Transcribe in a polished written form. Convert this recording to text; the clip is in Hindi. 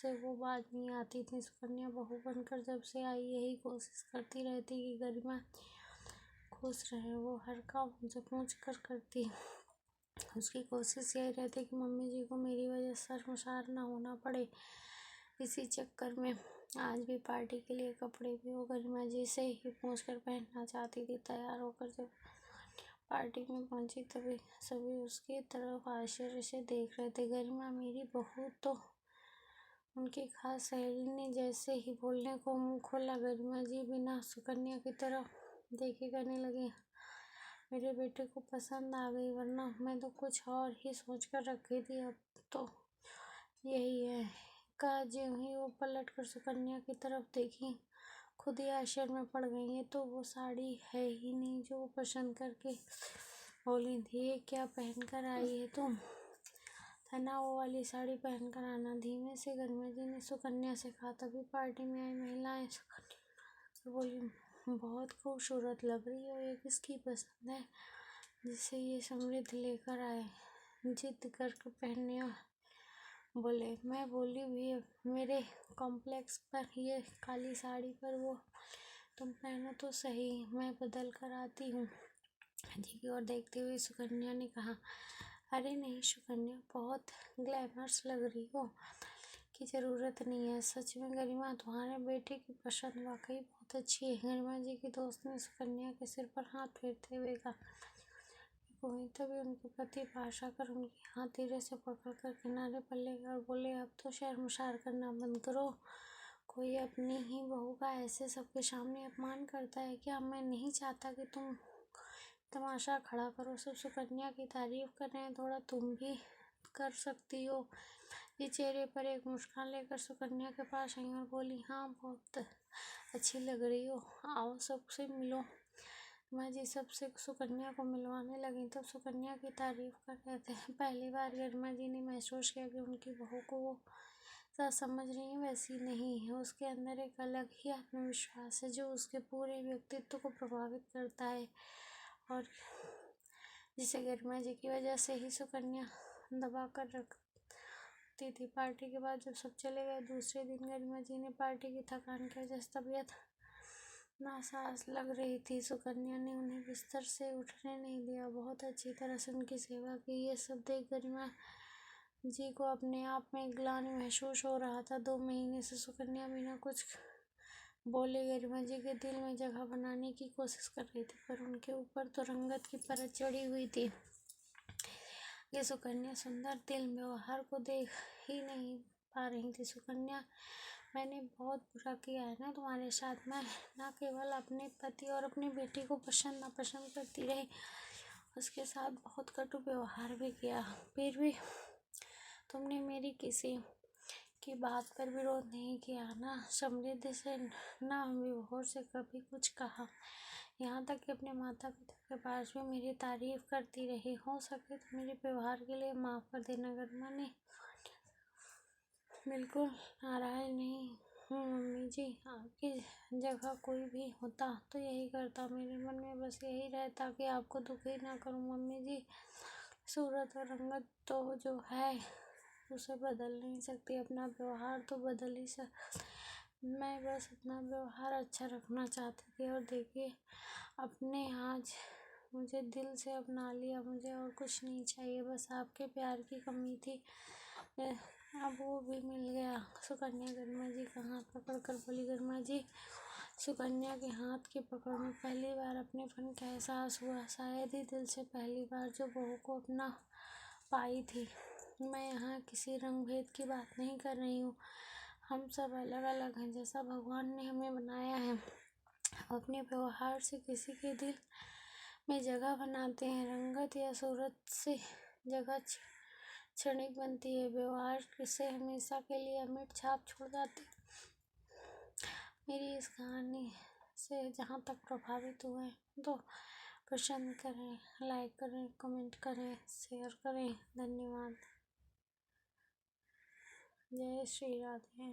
से वो बाज नहीं आती थी। सुकन्या बहू बनकर जब से आई यही कोशिश करती रहती कि गरिमा खुश रहे। वो हर काम मुझे पूछ कर करती। उसकी कोशिश यही रहती कि मम्मी जी को मेरी वजह से शर्मसार ना होना पड़े। इसी चक्कर में आज भी पार्टी के लिए कपड़े भी वो गरिमा जी से ही पूछ कर पहनना चाहती थी। तैयार होकर जब पार्टी में पहुंची तभी सभी उसकी तरफ आश्चर्य से देख रहे थे। गरिमा मेरी बहू, तो उनकी खास सहेली ने जैसे ही बोलने को मुंह खोला, गरिमा जी बिना सुकन्या की तरफ देखे कहने लगी, मेरे बेटे को पसंद आ गई, वरना मैं तो कुछ और ही सोच कर रखी थी। अब तो यही है। कहा ज्यों ही वो पलट कर सुकन्या की तरफ देखी, खुद ही आश्चर्य में पड़ गई। ये तो वो साड़ी है ही नहीं जो वो पसंद करके बोली थी। ये क्या पहन कर आई है तुम? था ना वो वाली साड़ी पहन कर आना, धीमे से गरिमा जी ने सुकन्या से कहा। तभी पार्टी में आई महिलाएं सुकन्या को बोली, बहुत खूबसूरत लग रही हो, ये किसकी पसंद है जिसे ये समृद्ध लेकर आए? जिद करके पहनने बोले। मैं बोली भी मेरे कॉम्प्लेक्स पर ये काली साड़ी पर वो तुम पहनो तो सही, मैं बदल कर आती हूँ। जी की ओर देखते हुए सुकन्या ने कहा, अरे नहीं सुकन्या, बहुत ग्लैमरस लग रही हो, की ज़रूरत नहीं है। सच में गरिमा, तुम्हारे बेटे की पसंद वाकई बहुत अच्छी है। गरिमा जी की दोस्त ने सुकन्या के सिर पर हाथ फेरते हुए कहा। वहीं तभी उनके पति पास आकर उनके हाथ धीरे से पकड़कर किनारे पर ले गए और बोले, अब तो शर्मसार करना बंद करो। कोई अपनी ही बहू का ऐसे सबके सामने अपमान करता है क्या? मैं नहीं चाहता कि तुम तमाशा खड़ा करो। सब सुकन्या की तारीफ कर रहे हैं, थोड़ा तुम भी कर सकती हो। ये चेहरे पर एक मुस्कान लेकर सुकन्या के पास आई और बोली, हाँ बहुत अच्छी लग रही हो, आओ सबसे मिलो। माँ जी सबसे सुकन्या को मिलवाने लगी। तब सुकन्या की तारीफ कर रहे थे। पहली बार गरिमा जी ने महसूस किया कि उनकी बहू को वो समझ रही है वैसी नहीं है। उसके अंदर एक अलग ही आत्मविश्वास है जो उसके पूरे व्यक्तित्व को प्रभावित करता है और जिसे गरिमा जी की वजह से ही सुकन्या दबा कर रखती थी। पार्टी के बाद जब सब चले गए, दूसरे दिन गरिमा जी ने पार्टी की थकान की वजह से तबीयत नासाज लग रही थी। सुकन्या ने उन्हें बिस्तर से उठने नहीं दिया, बहुत अच्छी तरह से उनकी सेवा की। ये सब देख गरिमा जी को अपने आप में ग्लानि महसूस हो रहा था। 2 महीने से सुकन्या बिना कुछ बोले गरिमा जी के दिल में जगह बनाने की कोशिश कर रही थी, पर उनके ऊपर तो रंगत की परत चढ़ी हुई थी। ये सुकन्या सुंदर दिल व्यवहार को देख ही नहीं पा रही थी। सुकन्या, मैंने बहुत बुरा किया है ना तुम्हारे साथ। मैं ना केवल अपने पति और अपने बेटे को पसंद नापसंद करती रही, उसके साथ बहुत कटु व्यवहार भी किया। फिर भी तुमने मेरी किसी की बात पर विरोध नहीं किया ना, समृद्धि से ना विभोर से कभी कुछ कहा। यहाँ तक कि अपने माता पिता के पास भी मेरी तारीफ करती रही। हो सके तो मेरे व्यवहार के लिए माफ़ कर देना। गरिमा ने बिल्कुल नाराज नहीं हूँ मम्मी जी, आपकी जगह कोई भी होता तो यही करता। मेरे मन में बस यही रहता कि आपको दुखी ना करूँ मम्मी जी। सूरत और रंगत तो जो है उसे बदल नहीं सकती, अपना व्यवहार तो बदल ही मैं बस अपना व्यवहार अच्छा रखना चाहती थी। और देखिए अपने आज मुझे दिल से अपना लिया, मुझे और कुछ नहीं चाहिए, बस आपके प्यार की कमी थी, अब वो भी मिल गया। सुकन्या गरिमा जी का हाथ पकड़ कर बोली। गरिमा जी सुकन्या के हाथ की पकड़ में पहली बार अपनेपन का एहसास हुआ, शायद ही दिल से पहली बार जो बहू को अपना पाई थी। मैं यहाँ किसी रंग भेद की बात नहीं कर रही हूँ, हम सब अलग अलग हैं जैसा भगवान ने हमें बनाया है। अपने व्यवहार से किसी के दिल में जगह बनाते हैं, रंगत या सूरत से जगह क्षणिक बनती है, व्यवहार से हमेशा के लिए अमिट छाप छोड़ जाते। मेरी इस कहानी से जहाँ तक प्रभावित हुए तो पसंद करें, लाइक करें, कमेंट करें, शेयर करें। धन्यवाद। जय श्री राधे।